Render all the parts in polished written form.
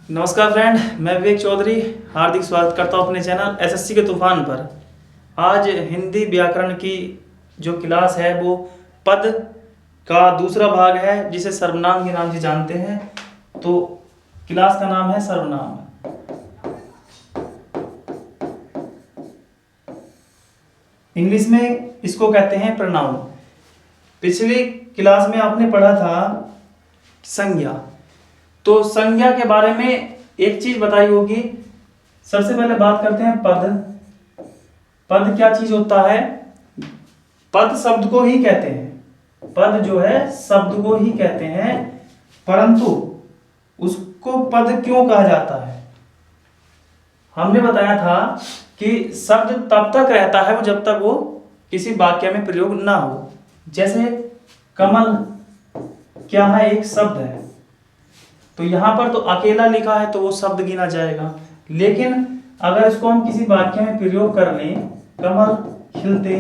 नमस्कार फ्रेंड, मैं विवेक चौधरी हार्दिक स्वागत करता हूं अपने चैनल एसएससी के तूफान पर। आज हिंदी व्याकरण की जो क्लास है वो पद का दूसरा भाग है, जिसे सर्वनाम के नाम से जानते हैं। तो क्लास का नाम है सर्वनाम। इंग्लिश में इसको कहते हैं प्रोनाउन। पिछली क्लास में आपने पढ़ा था संज्ञा। तो संज्ञा के बारे में एक चीज बताई होगी। सबसे पहले बात करते हैं पद। पद क्या चीज होता है? पद शब्द को ही कहते हैं। पद जो है शब्द को ही कहते हैं, परंतु उसको पद क्यों कहा जाता है? हमने बताया था कि शब्द तब तक रहता है वो जब तक वो किसी वाक्य में प्रयोग ना हो। जैसे कमल क्या है? एक शब्द है। तो यहां पर तो अकेला लिखा है तो वो शब्द गिना जाएगा, लेकिन अगर इसको हम किसी वाक्य में प्रयोग कर लें, कमल खिलते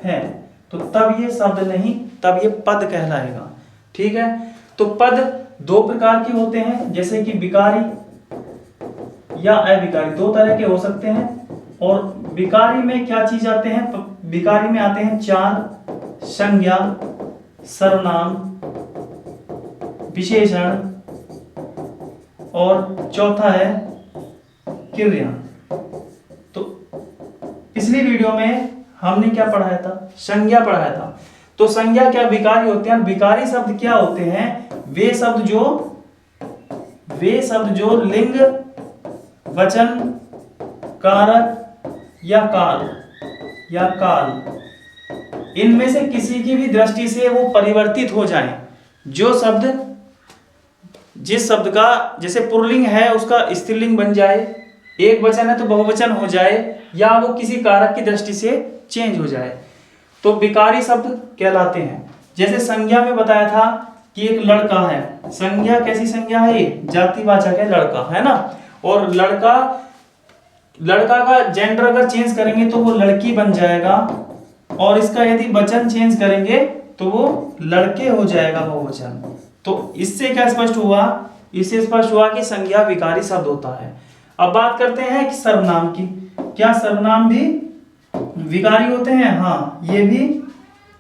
हैं, तो तब ये शब्द नहीं, तब ये पद कहलाएगा। ठीक है। तो पद दो प्रकार के होते हैं, जैसे कि विकारी या अविकारी, दो तरह के हो सकते हैं। और विकारी में क्या चीज आते हैं? विकारी में आते हैं चार: संज्ञा, सर्वनाम, विशेषण और चौथा है क्रिया। तो पिछली वीडियो में हमने क्या पढ़ाया था? संज्ञा पढ़ाया था। तो संज्ञा क्या विकारी होते हैं? विकारी शब्द क्या होते हैं? वे शब्द जो लिंग, वचन, कारक या काल इनमें से किसी की भी दृष्टि से वो परिवर्तित हो जाएं। जो शब्द जिस शब्द का जैसे पुल्लिंग है उसका स्त्रीलिंग बन जाए, एक वचन है तो बहुवचन हो जाए, या वो किसी कारक की दृष्टि से चेंज हो जाए, तो विकारी शब्द कहलाते हैं। जैसे संज्ञा में बताया था कि एक लड़का है। संज्ञा कैसी संज्ञा है? ये जातिवाचक है, लड़का है ना। और लड़का का जेंडर अगर चेंज करेंगे तो वो लड़की बन जाएगा, और इसका यदि वचन चेंज करेंगे तो वो लड़के हो जाएगा, बहुवचन। तो इससे क्या स्पष्ट हुआ? इससे स्पष्ट हुआ कि संज्ञा विकारी शब्द होता है। अब बात करते हैं कि सर्वनाम की। क्या सर्वनाम भी विकारी होते हैं? हाँ, ये भी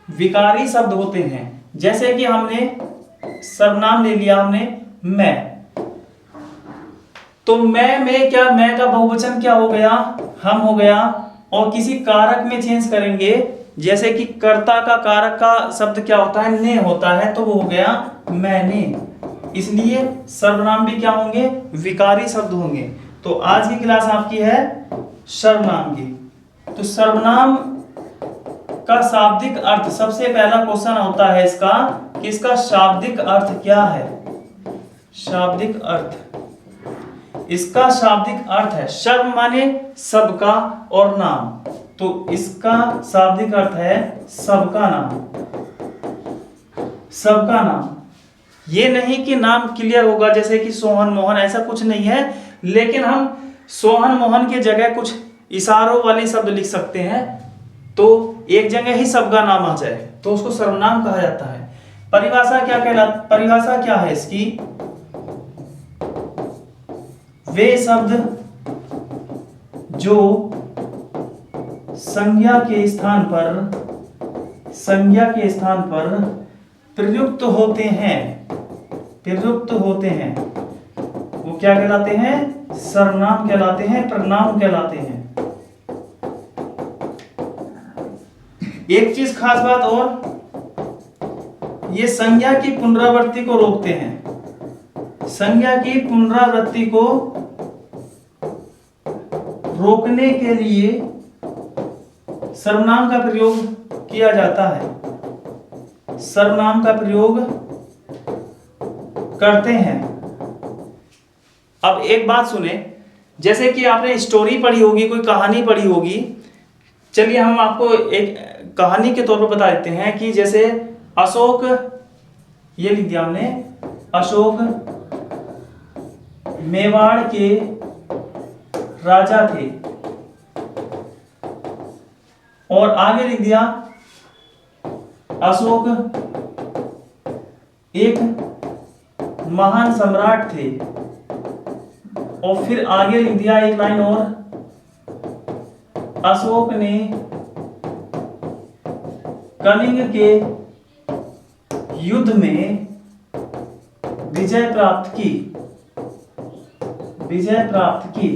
विकारी शब्द होते हैं। जैसे कि हमने सर्वनाम ले लिया, हमने मैं। तो मैं में क्या, मैं का बहुवचन क्या हो गया? हम हो गया। और किसी कारक में चेंज करेंगे, जैसे कि कर्ता का कारक का शब्द क्या होता है? ने होता है, तो वो हो गया मैंने। इसलिए सर्वनाम भी क्या होंगे? विकारी शब्द होंगे। तो आज की क्लास आपकी है सर्वनाम की। तो सर्वनाम का शाब्दिक अर्थ, सबसे पहला क्वेश्चन होता है इसका कि इसका शाब्दिक अर्थ क्या है? शाब्दिक अर्थ, इसका शाब्दिक अर्थ है सर्व माने सबका और नाम, तो इसका शाब्दिक अर्थ है सबका नाम। सबका नाम, ये नहीं कि नाम क्लियर होगा जैसे कि सोहन मोहन, ऐसा कुछ नहीं है। लेकिन हम सोहन मोहन के जगह कुछ इशारों वाले शब्द लिख सकते हैं, तो एक जगह ही सबका नाम आ जाए तो उसको सर्वनाम कहा जाता है। परिभाषा क्या है इसकी? वे शब्द जो संज्ञा के स्थान पर प्रयुक्त होते हैं, वो क्या कहलाते हैं? सर्वनाम कहलाते हैं, प्रनाम कहलाते हैं। एक चीज खास बात और, ये संज्ञा की पुनरावृत्ति को रोकते हैं। संज्ञा की पुनरावृत्ति को रोकने के लिए सर्वनाम का प्रयोग किया जाता है। सर्वनाम का प्रयोग करते हैं। अब एक बात सुने, जैसे कि आपने स्टोरी पढ़ी होगी, कोई कहानी पढ़ी होगी। चलिए हम आपको एक कहानी के तौर पर बता देते हैं कि जैसे अशोक, ये लिख दिया हमने, अशोक मेवाड़ के राजा थे, और आगे लिख दिया अशोक एक महान सम्राट थे। और फिर आगे लिख दिया एक लाइन और, अशोक ने कलिंग के युद्ध में विजय प्राप्त की, विजय प्राप्त की।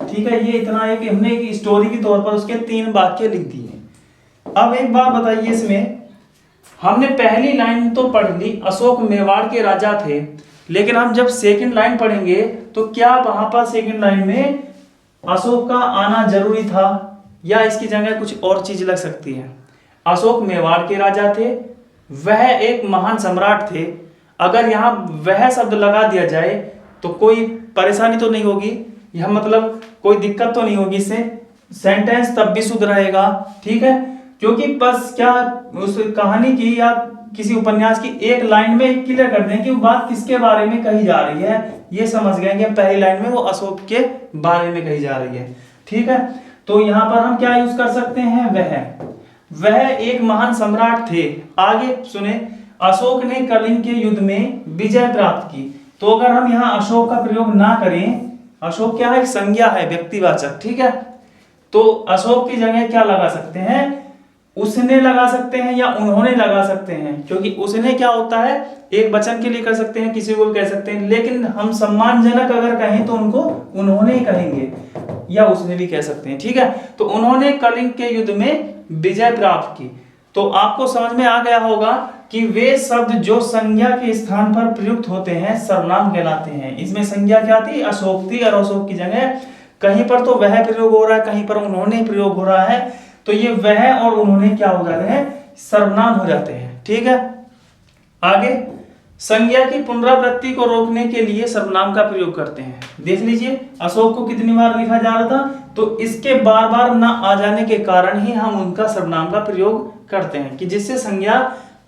ठीक है, ये इतना है कि हमने एक स्टोरी के तौर पर उसके 3 वाक्य लिख दिए। अब एक बात बताइए, इसमें हमने पहली लाइन तो पढ़ ली, अशोक मेवाड़ के राजा थे, लेकिन हम जब सेकंड लाइन पढ़ेंगे तो क्या वहां पर सेकंड लाइन में अशोक का आना जरूरी था या इसकी जगह कुछ और चीज लग सकती है? अशोक मेवाड़ के राजा थे, वह एक महान सम्राट थे। अगर यहाँ वह शब्द लगा दिया जाए तो कोई परेशानी तो नहीं होगी, यह मतलब कोई दिक्कत तो नहीं होगी, इससे सेंटेंस तब भी शुद्ध रहेगा। ठीक है, क्योंकि बस क्या उस कहानी की या किसी उपन्यास की एक लाइन में क्लियर कर दें कि वो बात किसके बारे में कही जा रही है, ये समझ गए कि पहली लाइन में वो अशोक के बारे में कही जा रही है। ठीक है, तो यहाँ पर हम क्या यूज कर सकते हैं, वह एक महान सम्राट थे। आगे सुने, अशोक ने कलिंग के युद्ध में विजय प्राप्त की। तो अगर हम यहाँ अशोक का प्रयोग ना करें, अशोक क्या है, संज्ञा है, व्यक्तिवाचक। ठीक है, तो अशोक की जगह क्या लगा सकते हैं, उसने लगा सकते हैं या उन्होंने लगा सकते हैं, क्योंकि उसने क्या होता है एक वचन के लिए कर सकते हैं, किसी को भी कह सकते हैं, लेकिन हम सम्मानजनक अगर कहें तो उनको उन्होंने कहेंगे या उसने भी कह सकते हैं। ठीक है, तो उन्होंने कलिंग के युद्ध में विजय प्राप्त की। तो आपको समझ में आ गया होगा कि वे शब्द जो संज्ञा के स्थान पर प्रयुक्त होते हैं सर्वनाम कहलाते हैं। इसमें संज्ञा क्या थी, अशोक थी, और अशोक की जगह कहीं पर तो वह प्रयोग हो रहा है, कहीं पर उन्होंने प्रयोग हो रहा है, तो ये वह और उन्होंने क्या हो जाते हैं, सर्वनाम हो जाते हैं। ठीक है, आगे संज्ञा की पुनरावृत्ति को रोकने के लिए सर्वनाम का प्रयोग करते हैं। देख लीजिए, अशोक को कितनी बार लिखा जा रहा था, तो इसके बार बार ना आ जाने के कारण ही हम उनका सर्वनाम का प्रयोग करते हैं, कि जिससे संज्ञा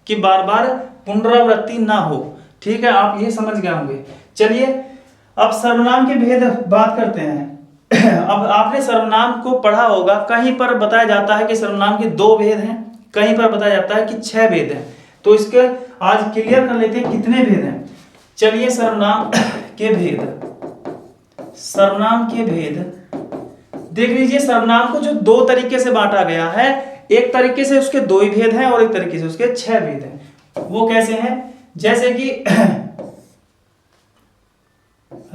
की बार बार पुनरावृत्ति ना हो। ठीक है, आप ये समझ गए होंगे। चलिए अब सर्वनाम के भेद बात करते हैं। अब आपने सर्वनाम को पढ़ा होगा, कहीं पर बताया जाता है कि सर्वनाम के 2 भेद हैं, कहीं पर बताया जाता है कि 6 भेद हैं। तो इसके आज क्लियर कर लेते हैं कितने भेद हैं। चलिए सर्वनाम के भेद, सर्वनाम के भेद देख लीजिए। सर्वनाम को जो 2 तरीके से बांटा गया है, एक तरीके से उसके 2 ही भेद हैं और एक तरीके से उसके 6 भेद हैं। वो कैसे हैं, जैसे कि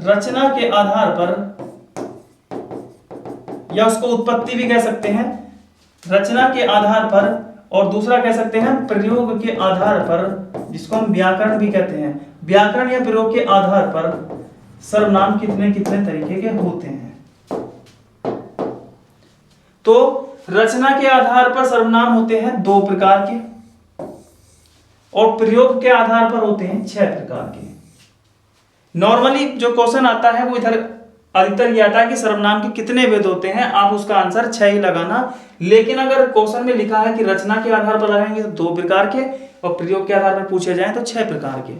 रचना के आधार पर, या उसको उत्पत्ति भी कह सकते हैं, रचना के आधार पर, और दूसरा कह सकते हैं प्रयोग के आधार पर, जिसको हम व्याकरण भी कहते हैं। व्याकरण या प्रयोग के आधार पर सर्वनाम कितने कितने तरीके के होते हैं। तो रचना के आधार पर सर्वनाम होते हैं 2 प्रकार के, और प्रयोग के आधार पर होते हैं 6 प्रकार के। नॉर्मली जो क्वेश्चन आता है वो इधर अधिकतर ये आता है कि सर्वनाम के कितने भेद होते हैं, आप उसका आंसर 6 ही लगाना। लेकिन अगर क्वेश्चन में लिखा है कि रचना के आधार पर लगाएंगे तो 2 प्रकार के, और प्रयोग के आधार पर पूछे जाएं तो 6 प्रकार के।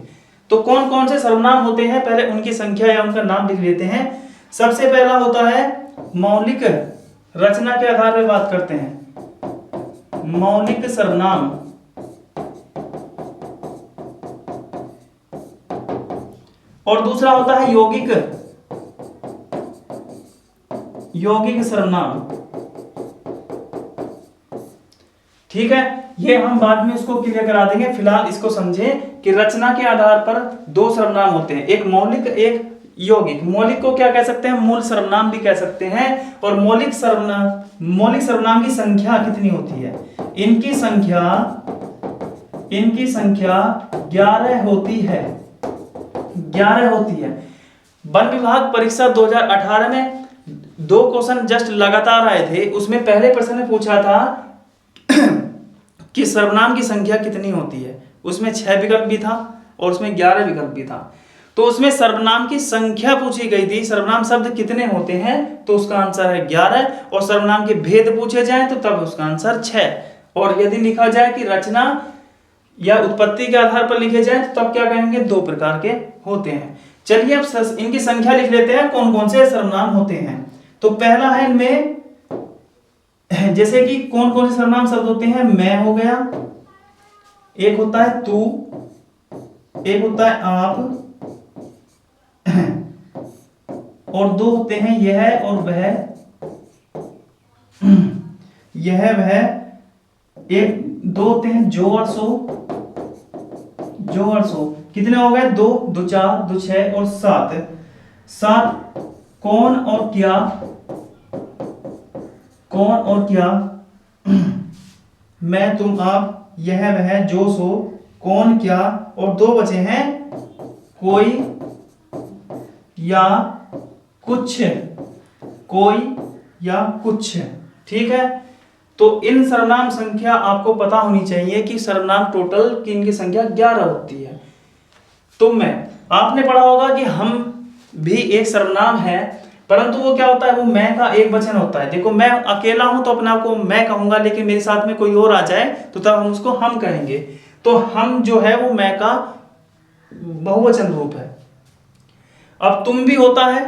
तो कौन कौन से सर्वनाम होते हैं, पहले उनकी संख्या या उनका नाम लिख लेते हैं। सबसे पहला होता है मौलिक, रचना के आधार पर बात करते हैं, मौलिक सर्वनाम। और दूसरा होता है यौगिक, यौगिक सर्वनाम। ठीक है, ये हम बाद में इसको क्लियर करा देंगे, फिलहाल इसको समझें कि रचना के आधार पर 2 सर्वनाम होते हैं, एक मौलिक एक यौगिक। मौलिक को क्या कह सकते हैं, मूल सर्वनाम भी कह सकते हैं। और मौलिक सर्वनाम की संख्या कितनी होती है, इनकी संख्या 11 होती है, 11 होती है। वन विभाग परीक्षा 2018 में 2 क्वेश्चन जस्ट लगातार आए थे, उसमें पहले प्रश्न में पूछा था कि सर्वनाम की संख्या कितनी होती है। उसमें 6 विकल्प भी था और उसमें 11 विकल्प भी था। तो उसमें सर्वनाम की संख्या पूछी गई थी, सर्वनाम शब्द कितने होते हैं, तो उसका आंसर है 11। और सर्वनाम के भेद पूछे जाए तो तब उसका आंसर 6। और यदि लिखा जाए कि रचना या उत्पत्ति के आधार पर लिखे जाए तो तब क्या कहेंगे, 2 प्रकार के होते हैं। चलिए अब इनकी संख्या लिख लेते हैं, कौन कौन से सर्वनाम होते हैं। तो पहला है इनमें, जैसे कि कौन कौन से सर्वनाम शब्द होते हैं, मैं हो गया, एक होता है तू, एक होता है आप, और दो होते हैं यह और वह, यह वह, एक दो होते हैं जो और सो, जो और सो। कितने हो गए? दो, दो चार, दो छह और सात। सात कौन और क्या, कौन और क्या, मैं तुम आप, यह वह, जो सो, कौन क्या, और दो बचे हैं कोई या कुछ, कोई या कुछ। ठीक है, तो इन सर्वनाम संख्या आपको पता होनी चाहिए कि सर्वनाम टोटल की इनकी संख्या 11 होती है। तो मैं, आपने पढ़ा होगा कि हम भी एक सर्वनाम है, परंतु वो क्या होता है, वो मैं का एक वचन होता है। देखो मैं अकेला हूं तो अपने आप को मैं कहूंगा, लेकिन मेरे साथ में कोई और आ जाए तो तब हम उसको हम कहेंगे। तो हम जो है वो मैं का बहुवचन रूप है। अब तुम भी होता है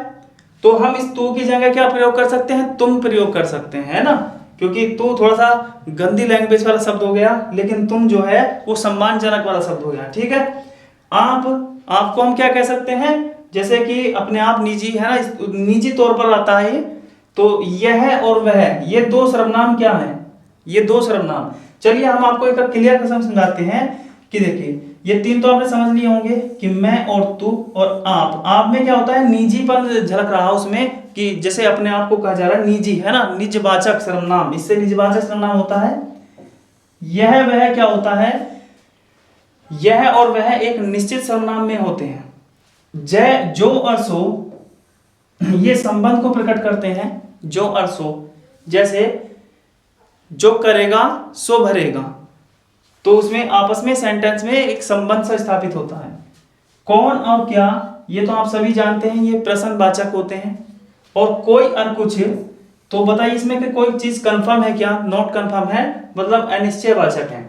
तो हम इस तू की जगह क्या प्रयोग कर सकते हैं, तुम प्रयोग कर सकते हैं, है ना, क्योंकि तू थोड़ा सा गंदी लैंग्वेज वाला शब्द हो गया, लेकिन तुम जो है वो सम्मानजनक वाला शब्द हो गया। ठीक है, आपको हम क्या कह सकते हैं, जैसे कि अपने आप निजी है ना, निजी तौर पर आता है ये। तो यह और वह, ये दो सर्वनाम क्या है, ये दो सर्वनाम। चलिए हम आपको एक क्लियर कसम समझाते हैं कि देखिए ये तीन तो आपने समझ लिए होंगे कि मैं और तू और आप में क्या होता है, निजीपन झलक रहा उसमें, कि जैसे अपने आप को कहा जा रहा है निजी, है ना, निजवाचक सर्वनाम, इससे निजवाचक सर्वनाम होता है। यह वह क्या होता है, यह और वह एक निश्चित सर्वनाम में होते हैं। जय, जो और सो, ये संबंध को प्रकट करते हैं, जो और सो। जैसे जो करेगा सो भरेगा, तो उसमें आपस में सेंटेंस में एक संबंध सा स्थापित होता है। कौन और क्या, ये तो आप सभी जानते हैं, ये प्रश्नवाचक होते हैं। और कोई और कुछ, तो बताइए इसमें कि कोई चीज कंफर्म है क्या, नॉट कंफर्म है, मतलब अनिश्चयवाचक है।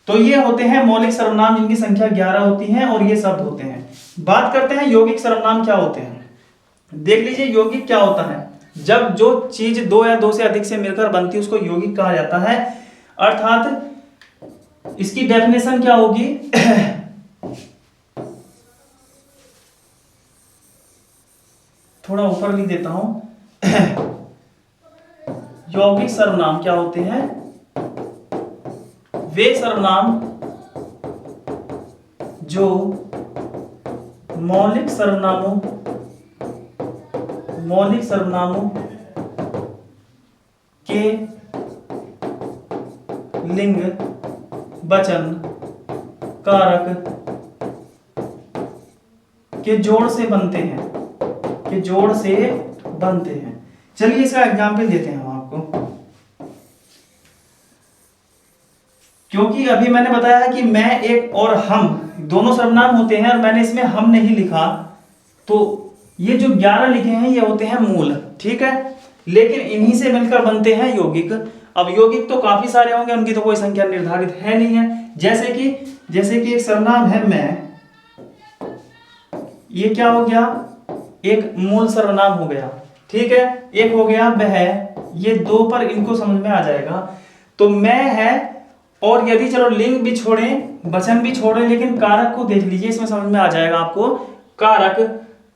तो ये होते हैं मौलिक सर्वनाम जिनकी संख्या 11 होती है और ये शब्द होते हैं। बात करते हैं यौगिक सर्वनाम क्या होते हैं। देख लीजिए यौगिक क्या होता है, जब जो चीज दो या दो से अधिक से मिलकर बनती है उसको यौगिक कहा जाता है। अर्थात इसकी डेफिनेशन क्या होगी, थोड़ा ऊपर लिख देता हूं। यौगिक सर्वनाम क्या होते हैं, वे सर्वनाम जो मौलिक सर्वनामों के लिंग, वचन, कारक के जोड़ से बनते हैं, के जोड़ से बनते हैं। चलिए इसका एग्जाम्पल देते हैं हम आपको, क्योंकि अभी मैंने बताया है कि मैं एक और हम दोनों सर्वनाम होते हैं और मैंने इसमें हम नहीं लिखा, तो ये जो 11 लिखे हैं ये होते हैं मूल। ठीक है, लेकिन इन्हीं से मिलकर बनते हैं यौगिक। अब यौगिक तो काफी सारे होंगे, उनकी तो कोई संख्या निर्धारित है नहीं है। जैसे कि एक सर्वनाम है मैं, ये क्या हो गया, एक मूल सर्वनाम हो गया। ठीक है, एक हो गया वह, ये दो पर इनको समझ में आ जाएगा। तो मैं है, और यदि चलो लिंग भी छोड़ें, वचन भी छोड़ें, लेकिन कारक को देख लीजिए, इसमें समझ में आ जाएगा आपको। कारक,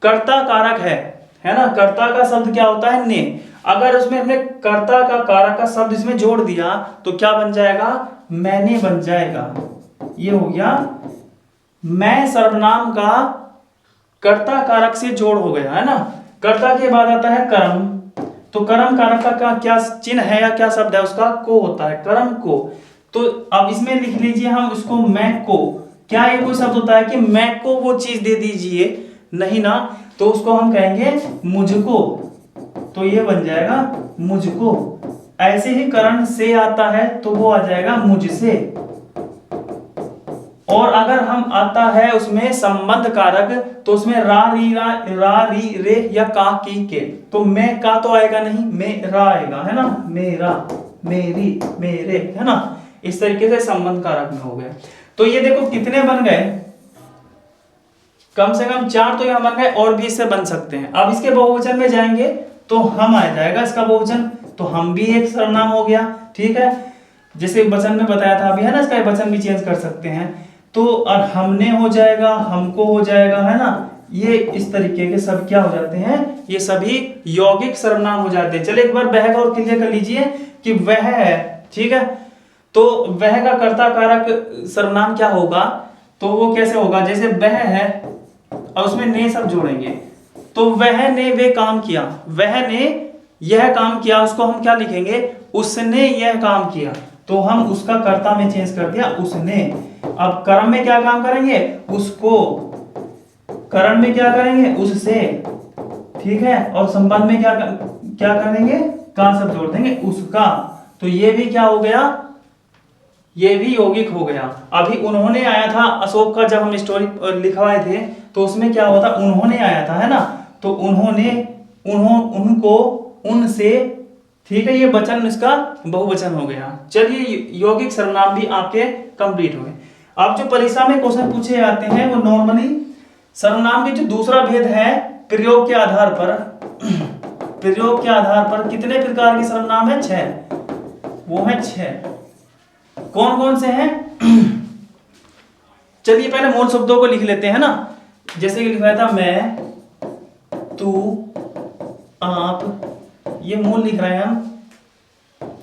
कर्ता कारक है ना, कर्ता का शब्द क्या होता है, ने। अगर उसमें हमने कर्ता का कारक का शब्द इसमें जोड़ दिया तो क्या बन जाएगा, मैंने बन जाएगा। ये हो गया मैं सर्वनाम का कर्ता कारक से जोड़ हो गया, है ना। कर्ता के बाद आता है कर्म, तो कर्म कारक का क्या चिन्ह है या क्या शब्द है, उसका को होता है, कर्म को। तो अब इसमें लिख लीजिए हम उसको मैं को। क्या ये कोई शब्द होता है कि मैं को वो चीज दे दीजिए, नहीं ना, तो उसको हम कहेंगे मुझको, तो ये बन जाएगा मुझको। ऐसे ही करण से आता है तो वो आ जाएगा मुझसे। और अगर हम आता है उसमें संबंध कारक, तो उसमें रा री रे या का की के, तो मैं का तो आएगा नहीं, मेरा आएगा, है ना, मेरा, मेरी, मेरे, है ना। इस तरीके से संबंध कारक में हो गए। तो ये देखो कितने बन गए, कम से कम 4 तो यहां बन गए, और भी इससे बन सकते हैं। अब इसके बहुवचन में जाएंगे तो हम आ जाएगा इसका बहुवचन, तो हम भी एक सर्वनाम हो गया। ठीक है, जैसे वचन में बताया था अभी, है ना, इसका वचन भी चेंज कर सकते हैं। तो अब हमने हो जाएगा, हमको हो जाएगा, है ना, ये इस तरीके के सब क्या हो जाते हैं, ये सभी यौगिक सर्वनाम हो जाते हैं। चलिए एक बार वह का और क्लियर कर लीजिए कि वह है, ठीक है। तो वह का कर्ता कारक सर्वनाम क्या होगा, तो वो कैसे होगा, जैसे वह है और उसमें ने सब जोड़ेंगे, तो वह ने वे काम किया, वह ने यह काम किया, उसको हम क्या लिखेंगे, उसने यह काम किया, तो हम उसका कर्ता में चेंज कर दिया उसने। अब कर्म में क्या काम करेंगे, उसको, करण में क्या करेंगे, उससे, ठीक है। और संबंध में क्या करेंगे, का सब जोड़ देंगे, उसका। तो ये भी क्या हो गया, ये भी यौगिक हो गया। अभी उन्होंने आया था अशोक का, जब हम स्टोरी लिखवाए थे तो उसमें क्या हुआ था, उन्होंने आया था, है ना। तो उन्होंने, उनको, उनसे, ठीक है, ये वचन इसका बहुवचन हो गया। चलिए यौगिक सर्वनाम भी आपके कंप्लीट हुए। अब जो परीक्षा में क्वेश्चन पूछे जाते हैं वो नॉर्मली सर्वनाम के जो दूसरा भेद है प्रयोग के आधार पर, प्रयोग के आधार पर कितने प्रकार के सर्वनाम है, 6, वो है 6। कौन कौन से हैं, चलिए पहले मूल शब्दों को लिख लेते हैं ना। जैसे कि लिखा था मैं, तू, आप, ये मूल लिख रहे हैं हम।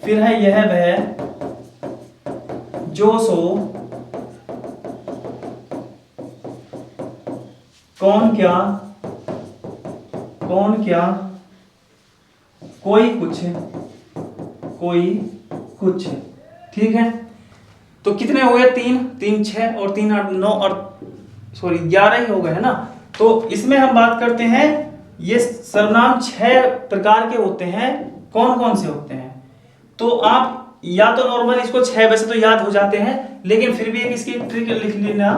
फिर है यह वह, जो सो, कौन क्या, कौन क्या, कोई कुछ, कोई कुछ, ठीक है। तो कितने हो गए, 3 3 6 और 3 8 9 और सॉरी 11 ही हो गए, है ना। तो इसमें हम बात करते हैं, ये सर्वनाम 6 प्रकार के होते हैं। कौन कौन से होते हैं, तो आप या तो नॉर्मल इसको 6 वैसे तो याद हो जाते हैं, लेकिन फिर भी एक इसकी ट्रिक लिख लेना।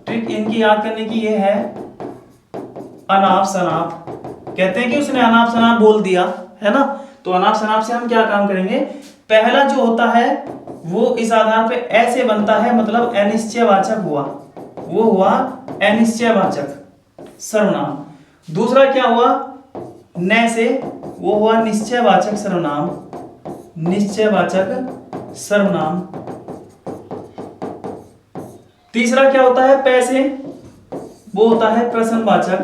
ट्रिक इनकी याद करने की ये है, अनाप शनाप, कहते हैं कि उसने अनाप शनाप बोल दिया, है ना। तो अनाप शनाप से हम क्या काम करेंगे, पहला जो होता है वो इस आधार पे ऐसे बनता है, मतलब अनिश्चयवाचक हुआ, वो हुआ अनिश्चयवाचक सर्वनाम। दूसरा क्या हुआ, न से, वो हुआ निश्चयवाचक सर्वनाम, निश्चयवाचक सर्वनाम। तीसरा क्या होता है, पै से, वो होता है प्रश्नवाचक,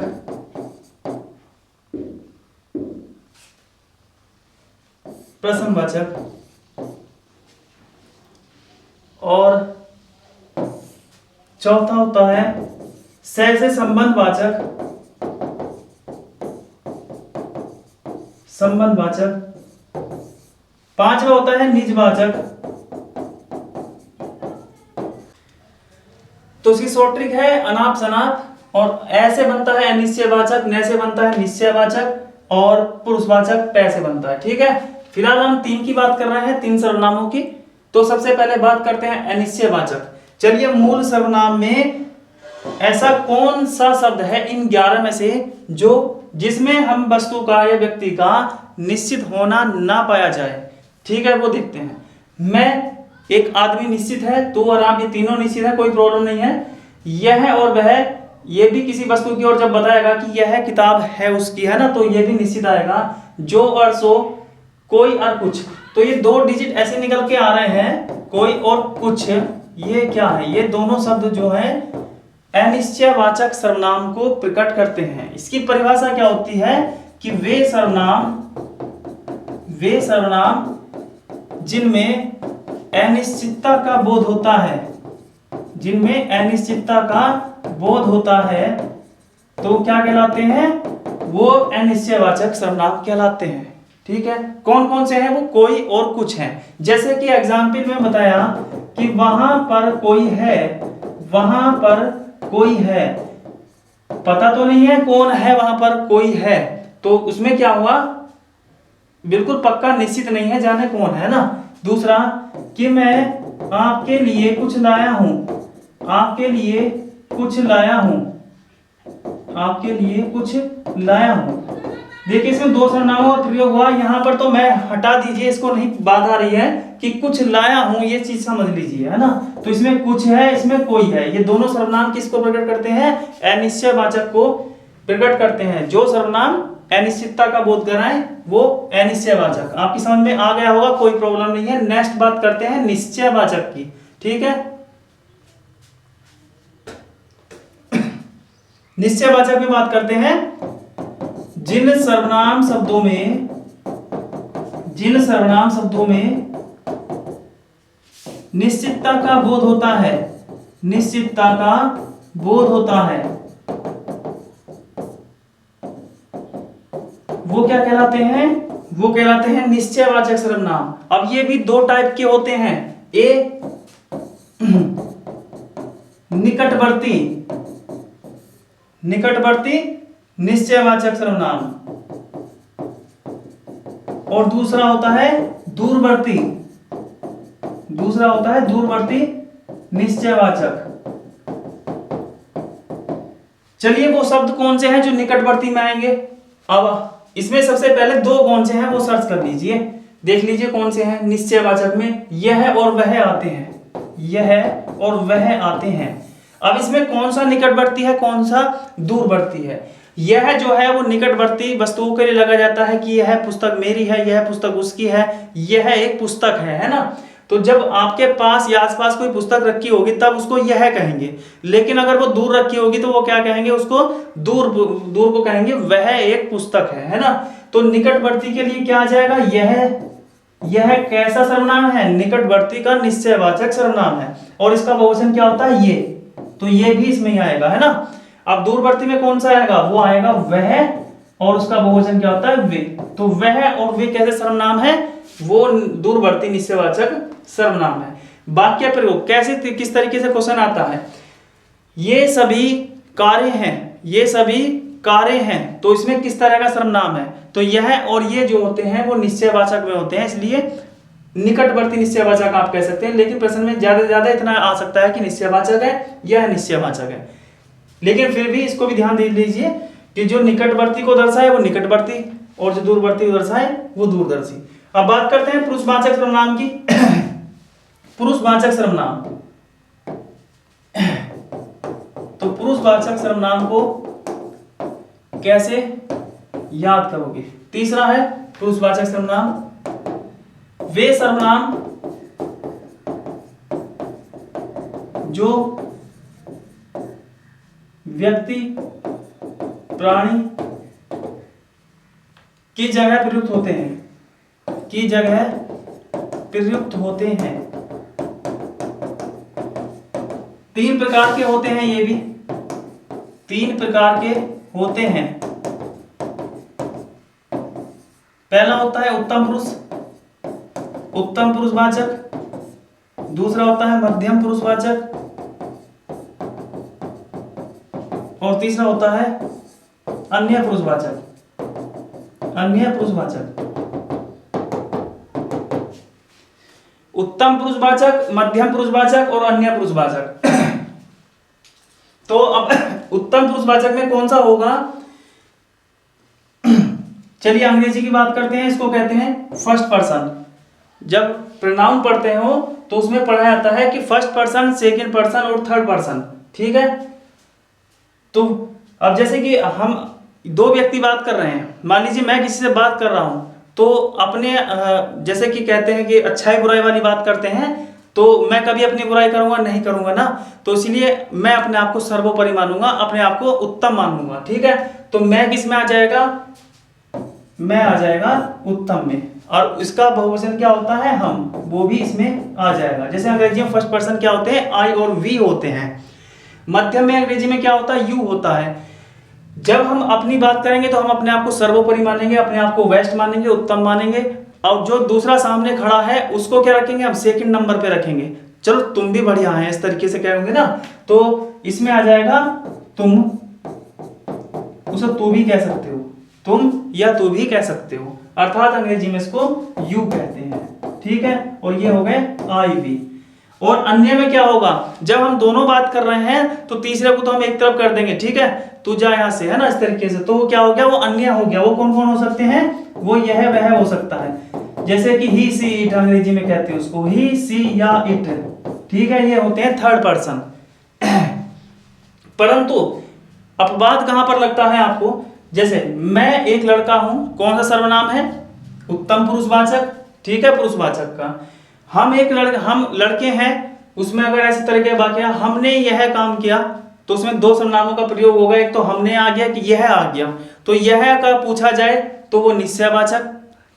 प्रश्नवाचक। और चौथा होता है से संबंधवाचक, संबंधवाचक। पांचवा होता है निजवाचक। तो इसकी शॉर्ट ट्रिक है अनाप शनाप, और ऐसे बनता है अनिश्चयवाचक, न से बनता है निश्चयवाचक, और पुरुषवाचक पै से बनता है, ठीक है। फिलहाल हम 3 की बात कर रहे हैं, 3 सर्वनामों की। तो सबसे पहले बात करते हैं अनिश्चयवाचक। चलिए मूल सर्वनाम में ऐसा कौन सा शब्द है इन 11 में से जो, जिसमें हम वस्तु का या व्यक्ति का निश्चित होना ना पाया जाए, ठीक है, वो देखते हैं। मैं, एक आदमी निश्चित है, तू और आप, ये तीनों निश्चित है, कोई प्रॉब्लम नहीं है। यह और वह, ये भी किसी वस्तु की ओर जब बताएगा कि यह किताब है उसकी, है ना, तो ये भी निश्चित आएगा। जो और सो, कोई और कुछ, तो ये 2 डिजिट ऐसे निकल के आ रहे हैं, कोई और कुछ, ये क्या है, ये दोनों शब्द जो है अनिश्चयवाचक सर्वनाम को प्रकट करते हैं। इसकी परिभाषा क्या होती है कि वे सर्वनाम जिनमें अनिश्चितता का बोध होता है, जिनमें अनिश्चितता का बोध होता है, तो क्या कहलाते हैं, वो अनिश्चयवाचक सर्वनाम कहलाते हैं, ठीक है। कौन कौन से हैं वो, कोई और कुछ हैं। जैसे कि एग्जाम्पल में बताया कि वहां पर कोई है, वहां पर कोई है, पता तो नहीं है कौन है, वहां पर कोई है, तो उसमें क्या हुआ, बिल्कुल पक्का निश्चित नहीं है जाने कौन है ना। दूसरा कि मैं आपके लिए कुछ लाया हूं, आपके लिए कुछ लाया हूं, आपके लिए कुछ लाया हूं। देखिए इसमें 2 सर्वनामों का प्रयोग हुआ। यहां पर तो मैं हटा दीजिए, इसको नहीं बात आ रही है कि कुछ लाया हूं, ये चीज समझ लीजिए, है ना। तो इसमें कुछ है, इसमें कोई है, ये दोनों सर्वनाम किसको प्रकट करते हैं, अनिश्चयवाचक को प्रकट करते हैं। जो सर्वनाम अनिश्चितता का बोध कराएं वो अनिश्चयवाचक। आपकी समझ में आ गया होगा, कोई प्रॉब्लम नहीं है। नेक्स्ट बात करते हैं निश्चयवाचक की, ठीक है। निश्चयवाचक में बात करते हैं जिन सर्वनाम शब्दों में निश्चितता का बोध होता है, निश्चितता का बोध होता है, वो क्या कहलाते हैं? वो कहलाते हैं निश्चयवाचक सर्वनाम। अब ये भी दो टाइप के होते हैं, ए निकटवर्ती निश्चयवाचक सर्वनाम और दूसरा होता है दूरवर्ती निश्चयवाचक। चलिए वो शब्द कौन से हैं जो निकटवर्ती में आएंगे? अब इसमें सबसे पहले दो कौन से हैं वो सर्च कर लीजिए, देख लीजिए कौन से हैं निश्चयवाचक में। यह और वह आते हैं। अब इसमें कौन सा निकटवर्ती है, कौन सा दूरवर्ती है? यह जो है वो निकटवर्ती वस्तुओं के लिए लगा जाता है कि यह पुस्तक मेरी है, यह पुस्तक उसकी है, यह एक पुस्तक है ना। तो जब आपके पास या आसपास कोई पुस्तक रखी होगी तब उसको यह कहेंगे, लेकिन अगर वो दूर रखी होगी तो वो क्या कहेंगे? उसको दूर को कहेंगे वह एक पुस्तक है ना। तो निकटवर्ती के लिए क्या आ जाएगा? यह कैसा सर्वनाम है? निकटवर्ती का निश्चयवाचक सर्वनाम है। और इसका बहुवचन क्या होता है? ये, तो ये भी इसमें ही आएगा, है ना। अब दूरवर्ती में कौन सा आएगा? वो आएगा वह, और उसका बहुवचन क्या होता है? वे। तो वह और वे कैसे सर्वनाम है? वो दूरवर्ती निश्चयवाचक सर्वनाम है। वाक्य प्रयोग कैसे, किस तरीके से क्वेश्चन आता है? ये सभी कारें हैं, तो इसमें किस तरह का सर्वनाम है? तो यह और ये जो होते हैं वो निश्चयवाचक में होते हैं, इसलिए निकटवर्ती निश्चयवाचक आप कह सकते हैं। लेकिन प्रश्न में ज्यादा से ज्यादा इतना आ सकता है कि निश्चयवाचक है, यह निश्चयवाचक है। लेकिन फिर भी इसको भी ध्यान दे लीजिए कि जो निकटवर्ती को दर्शाए वो निकटवर्ती, और जो दूरवर्ती को दर्शाए वो दूरदर्शी। अब बात करते हैं पुरुषवाचक सर्वनाम की। पुरुषवाचक सर्वनाम, तो पुरुषवाचक सर्वनाम को कैसे याद करोगे? तीसरा है पुरुषवाचक सर्वनाम, वे सर्वनाम जो व्यक्ति प्राणी की जगह प्रयुक्त होते हैं, तीन प्रकार के होते हैं, ये भी तीन प्रकार के होते हैं। पहला होता है उत्तम पुरुषवाचक, दूसरा होता है मध्यम पुरुषवाचक, और तीसरा होता है अन्य पुरुषवाचक। उत्तम पुरुषवाचक, मध्यम पुरुषवाचक और अन्य पुरुषवाचक। तो अब उत्तम पुरुषवाचक में कौन सा होगा? चलिए अंग्रेजी की बात करते हैं, इसको कहते हैं फर्स्ट पर्सन। जब प्रोनाउन पढ़ते हो तो उसमें पढ़ा जाता है कि फर्स्ट पर्सन, सेकंड पर्सन और थर्ड पर्सन, ठीक है। तो अब जैसे कि हम दो व्यक्ति बात कर रहे हैं, मान लीजिए मैं किसी से बात कर रहा हूं, तो अपने जैसे कि कहते हैं कि अच्छाई बुराई वाली बात करते हैं, तो मैं कभी अपनी बुराई करूंगा? नहीं करूंगा ना। तो इसलिए मैं अपने आप को सर्वोपरि मानूंगा, अपने आप को उत्तम मानूंगा, ठीक है। तो मैं किस में आ जाएगा? मैं आ जाएगा उत्तम में, और इसका बहुवचन क्या होता है? हम, वो भी इसमें आ जाएगा। जैसे अंग्रेजी में फर्स्ट पर्सन क्या होते हैं? आई और वी होते हैं। मध्यम में अंग्रेजी में क्या होता है? यू होता है। जब हम अपनी बात करेंगे तो हम अपने आप को सर्वोपरि मानेंगे, अपने आप को बेस्ट मानेंगे, उत्तम मानेंगे, और जो दूसरा सामने खड़ा है उसको क्या रखेंगे? हम सेकंड नंबर पे रखेंगे। चलो तुम भी बढ़िया है, इस तरीके से कहेंगे ना। तो इसमें आ जाएगा तुम, उसे तू भी कह सकते हो, तुम या तू भी कह सकते हो, अर्थात अंग्रेजी में इसको यू कहते हैं, ठीक है। और ये हो गए आई वी। और अन्य में क्या होगा? जब हम दोनों बात कर रहे हैं तो तीसरे को तो हम एक तरफ कर देंगे, ठीक है, तू जा यहां से, है ना, इस तरीके से। तो वो क्या हो गया? वो अन्य हो गया। वो कौन कौन हो सकते हैं? वो यह वह हो सकता है। जैसे कि ही सी इट अंग्रेजी में कहते हैं उसको, ही सी या इट, ठीक है, ये होते हैं थर्ड पर्सन। परंतु अपवाद कहां पर लगता है आपको? जैसे मैं एक लड़का हूं, कौन सा सर्वनाम है? उत्तम पुरुषवाचक, ठीक है, पुरुषवाचक का। हम लड़के हैं, उसमें अगर ऐसे तरह के वाक्य, हमने यह काम किया, तो उसमें दो सर्वनामों का प्रयोग होगा, एक तो हमने आ गया कि यह आ गया, तो यह का पूछा जाए तो वो निश्चयवाचक,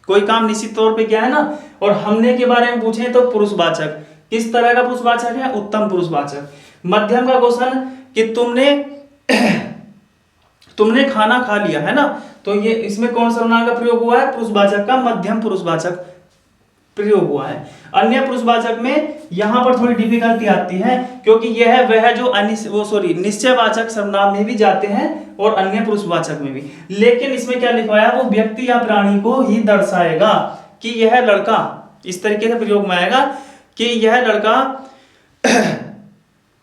कोई काम निश्चित तौर पे क्या है ना, और हमने के बारे में पूछे तो पुरुषवाचक। किस तरह का पुरुषवाचक है? उत्तम पुरुषवाचक। मध्यम का क्वेश्चन कि तुमने खाना खा लिया है ना, तो ये इसमें कौन सा सर्वनाम का प्रयोग हुआ है? पुरुषवाचक का मध्यम पुरुषवाचक प्रयोग हुआ है। अन्य पुरुषवाचक में यहां पर थोड़ी डिफिकल्टी आती है, क्योंकि यह वह जो निश्चयवाचक सर्वनाम में भी जाते हैं और अन्य पुरुषवाचक में भी, लेकिन इसमें क्या लिखवाया, वो व्यक्ति या प्राणी को ही दर्शाएगा कि यह लड़का, इस तरीके से प्रयोग में आएगा कि यह लड़का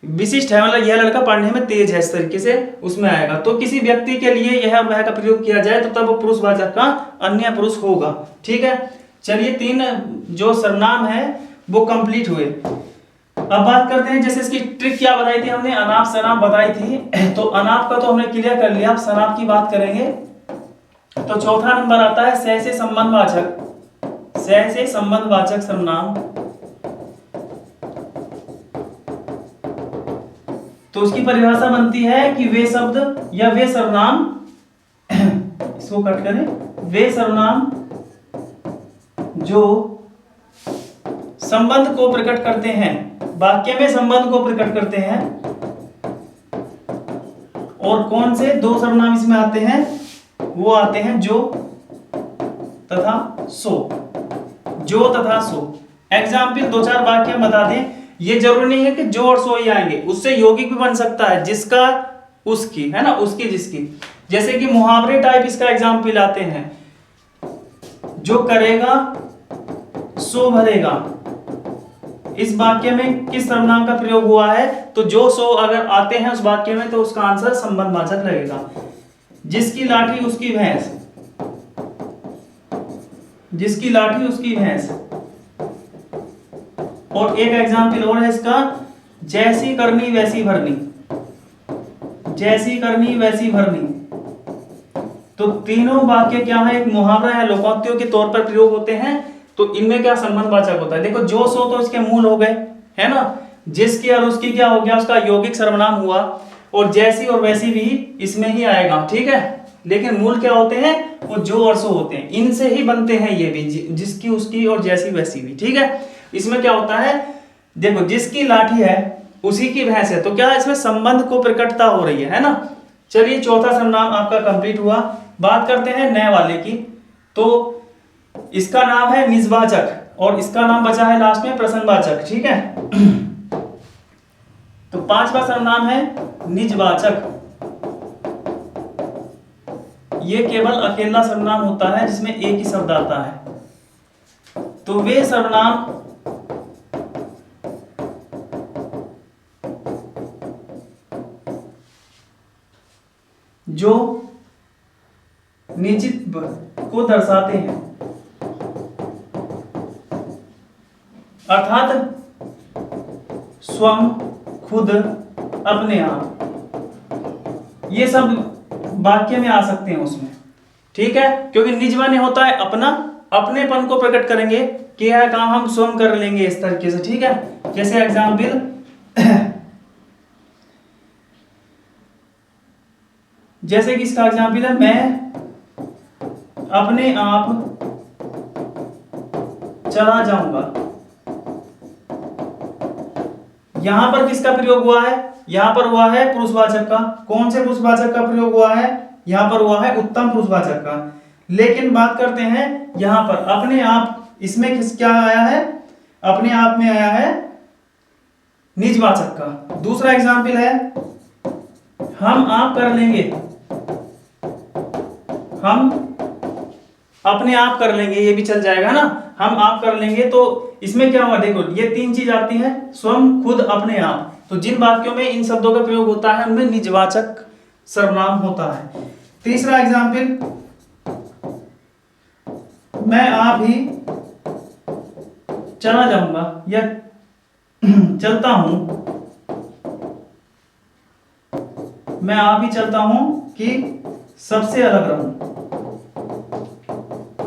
विशिष्ट है, मतलब यह लड़का पढ़ने में तेज है, इस तरीके से उसमें आएगा। तो किसी व्यक्ति के लिए यह और वह का प्रयोग किया जाए तो तब वो पुरुषवाचक का अन्य पुरुष होगा। ठीक है, चलिए 3 जो सर्वनाम है वो कंप्लीट हुए। अब बात करते हैं, जैसे इसकी ट्रिक क्या बताई थी हमने, अनाप शनाप बताई थी, तो अनाप का तो हमने क्लियर कर लिया, अब शनाप की बात करेंगे। तो चौथा नंबर आता है सह से संबंधवाचक, सह से संबंधवाचक सर्वनाम। तो उसकी परिभाषा बनती है कि वे शब्द या वे सर्वनाम, इसको कट करें, वे सर्वनाम जो संबंध को प्रकट करते हैं, वाक्य में संबंध को प्रकट करते हैं। और कौन से 2 सर्वनाम इसमें आते हैं? वो आते हैं जो तथा सो, जो तथा सो। एग्जाम्पल 2-4 वाक्य हम बता दें, ये जरूरी नहीं है कि जो और सो ही आएंगे, उससे यौगिक भी बन सकता है, जिसका उसकी, है ना, उसकी जिसकी। जैसे कि मुहावरे टाइप इसका एग्जाम्पल आते हैं, जो करेगा सो भरेगा। इस वाक्य में किस सर्वनाम का प्रयोग हुआ है? तो जो सो अगर आते हैं उस वाक्य में तो उसका आंसर संबंधवाचक लगेगा। जिसकी लाठी उसकी भैंस, जिसकी लाठी उसकी भैंस। और एक एग्जाम्पल और है इसका, जैसी करनी वैसी भरनी, जैसी करनी वैसी भरनी। तो तीनों वाक्य क्या है? एक मुहावरा है, लोकोक्तियों के तौर पर प्रयोग होते हैं। तो इनमें क्या संबंधवाचक होता है? देखो, जो सो तो इसके मूल हो गए, है ना, जिसकी और उसकी क्या हो गया? उसका यौगिक सर्वनाम हुआ। और जैसी और वैसी भी इसमें ही आएगा, ठीक है, लेकिन मूल क्या होते हैं? वो जो और सो होते हैं, इनसे ही बनते हैं ये भी, जिसकी उसकी और जैसी वैसी भी। ठीक है, इसमें क्या होता है, देखो, जिसकी लाठी है उसी की भैंस है, तो क्या इसमें संबंध को प्रकटता हो रही है ना। चलिए, चौथा सर्वनाम आपका कंप्लीट हुआ। बात करते हैं नए वाले की। तो इसका नाम है निजवाचक और इसका नाम बचा है लास्ट में प्रसंगवाचक। ठीक है, तो 5वां सर्वनाम है निजवाचक। ये केवल अकेला सर्वनाम होता है जिसमें एक ही शब्द आता है। तो वे सर्वनाम जो निश्चित को दर्शाते हैं, अर्थात स्वयं, खुद, अपने आप, ये सब वाक्य में आ सकते हैं उसमें। ठीक है, क्योंकि निज माने होता है अपना, अपनेपन को प्रकट करेंगे कि यह काम हम स्वयं कर लेंगे, इस तरीके से। ठीक है, जैसे एग्जाम्पल, जैसे कि इसका एग्जाम्पल है, मैं अपने आप चला जाऊंगा। यहां पर किसका प्रयोग हुआ है? यहां पर हुआ है पुरुषवाचक का। कौन से पुरुषवाचक का प्रयोग हुआ है? यहां पर हुआ है उत्तम पुरुषवाचक का। लेकिन बात करते हैं यहां पर अपने आप, इसमें क्या आया है? अपने आप में आया है निजवाचक का। दूसरा एग्जाम्पल है, हम आप कर लेंगे, हम अपने आप कर लेंगे, ये भी चल जाएगा ना, हम आप कर लेंगे। तो इसमें क्या हुआ? देखो, ये 3 चीज आती है, स्वयं, खुद, अपने आप। तो जिन वाक्यों में इन शब्दों का प्रयोग होता है उनमें निजवाचक सर्वनाम होता है। तीसरा एग्जाम्पल, मैं आप ही चला जाऊंगा या चलता हूं, मैं आप ही चलता हूं कि सबसे अलग रहूं,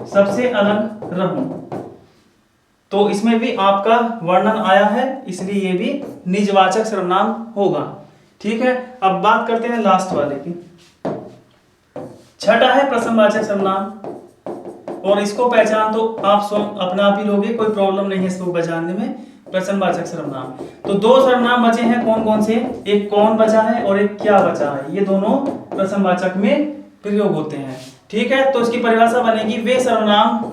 सबसे अलग रहूं। तो इसमें भी आपका वर्णन आया है, इसलिए ये भी निजवाचक सर्वनाम होगा। ठीक है, अब बात करते हैं लास्ट वाले की। छठा है प्रश्नवाचक सर्वनाम, और इसको पहचान तो आप स्वयं अपना आप ही लोगे, कोई प्रॉब्लम नहीं है इसको पहचानने में। प्रश्नवाचक सर्वनाम, तो दो सर्वनाम बचे हैं, कौन कौन से, एक कौन बचा है और एक क्या बचा है, ये दोनों प्रश्नवाचक में प्रयोग होते हैं। ठीक है, तो इसकी परिभाषा बनेगी वे सर्वनाम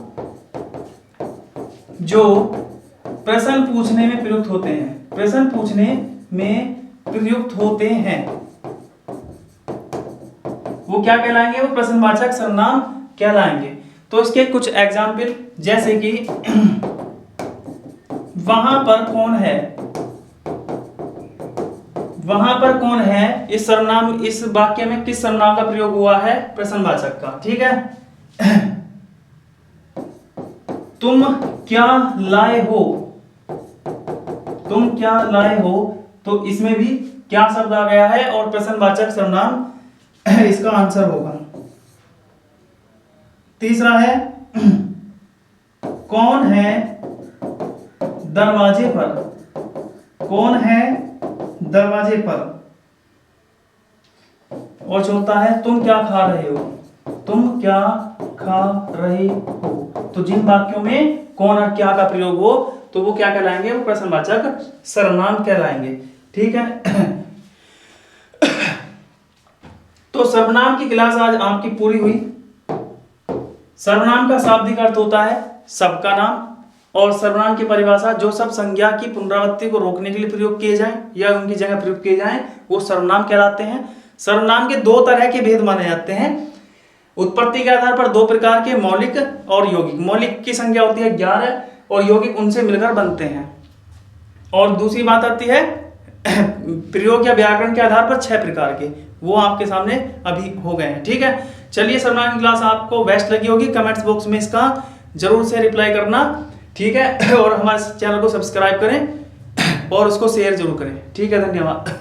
जो प्रश्न पूछने में प्रयुक्त होते हैं, प्रश्न पूछने में प्रयुक्त होते हैं, वो क्या कहलाएंगे, वो प्रश्नवाचक सर्वनाम कहलाएंगे। तो इसके कुछ एग्जाम्पल, जैसे कि वहां पर कौन है, वहां पर कौन है, इस सर्वनाम, इस वाक्य में किस सर्वनाम का प्रयोग हुआ है, प्रश्नवाचक का। ठीक है, तुम क्या लाए हो, तुम क्या लाए हो, तो इसमें भी क्या शब्द आ गया है और प्रश्नवाचक सर्वनाम इसका आंसर होगा। तीसरा है कौन है दरवाजे पर, कौन है दरवाजे पर। और चौथा है तुम क्या खा रहे हो, तुम क्या खा रहे हो। तो जिन वाक्यों में कौन और क्या का प्रयोग हो तो वो क्या कहलाएंगे, वो प्रश्नवाचक सर्वनाम कहलाएंगे। ठीक है, तो सर्वनाम की क्लास आज आपकी पूरी हुई। सर्वनाम का शाब्दिक अर्थ होता है सबका नाम, और सर्वनाम की परिभाषा जो सब संज्ञा की पुनरावृत्ति को रोकने के लिए प्रयोग किए जाएं या उनकी जगह प्रयोग किए जाएं वो सर्वनाम कहलाते हैं। सर्वनाम के दो तरह के भेद माने जाते हैं, उत्पत्ति के आधार पर दो प्रकार के, मौलिक और यौगिक। मौलिक की संख्या होती है 11 और यौगिक उनसे मिलकर बनते हैं। और दूसरी बात आती है प्रयोग या व्याकरण के आधार पर 6 प्रकार के, वो आपके सामने अभी हो गए हैं। ठीक है, चलिए सर्वनाम की क्लास आपको बेस्ट लगी होगी, कमेंट्स बॉक्स में इसका जरूर से रिप्लाई करना। ठीक है, और हमारे चैनल को सब्सक्राइब करें और उसको शेयर जरूर करें। ठीक है, धन्यवाद।